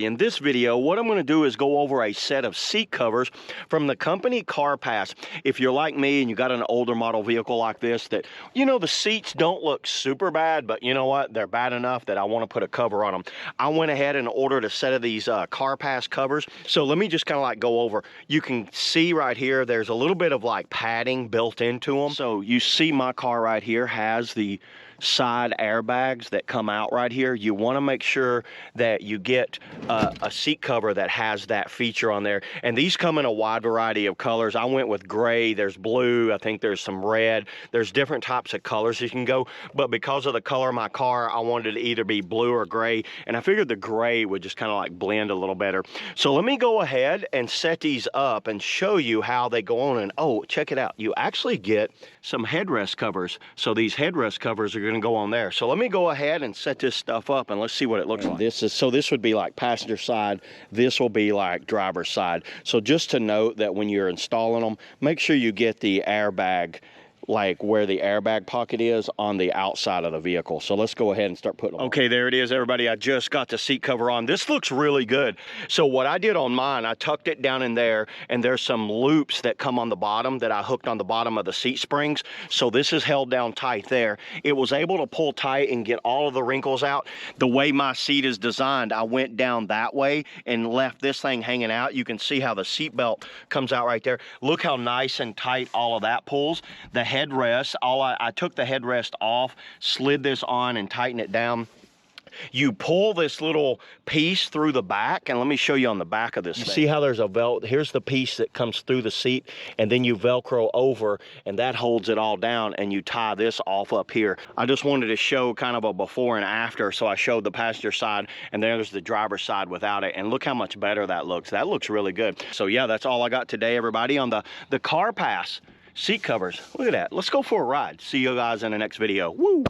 In this video, what I'm going to do is go over a set of seat covers from the company CarPass. If you're like me and you got an older model vehicle like this that, you know, the seats don't look super bad, but you know what? They're bad enough that I want to put a cover on them. I went ahead and ordered a set of these CarPass covers. So let me just kind of like go over. You can see right here, there's a little bit of like padding built into them. So you see my car right here has the side airbags that come out right here. You want to make sure that you get a seat cover that has that feature on there, and these come in a wide variety of colors. I went with gray, there's blue, I think there's some red, there's different types of colors you can go, but because of the color of my car, I wanted to either be blue or gray, and I figured the gray would just kind of like blend a little better. So let me go ahead and set these up and show you how they go on. And oh, check it out, you actually get some headrest covers. So these headrest covers are going to go on there. So let me go ahead and set this stuff up and let's see what it looks like. This would be like passenger side, this will be like driver's side. So just to note that when you're installing them, make sure you get the airbag, like where the airbag pocket is, on the outside of the vehicle. So let's go ahead and start putting them on. Okay, there it is, everybody. I just got the seat cover on. This looks really good. So what I did on mine, I tucked it down in there, and there's some loops that come on the bottom that I hooked on the bottom of the seat springs. So this is held down tight there. It was able to pull tight and get all of the wrinkles out. The way my seat is designed, I went down that way and left this thing hanging out. You can see how the seat belt comes out right there. Look how nice and tight all of that pulls. The headrest, I took the headrest off, slid this on and tightened it down. You pull this little piece through the back, and let me show you on the back of this thing. See how there's a here's the piece that comes through the seat, and then you Velcro over, and that holds it all down, and you tie this off up here. I just wanted to show kind of a before and after, so I showed the passenger side, and there's the driver's side without it, and look how much better that looks. That looks really good. So yeah, that's all I got today, everybody, on the CarPass seat covers. Look at that. Let's go for a ride. See you guys in the next video. Woo!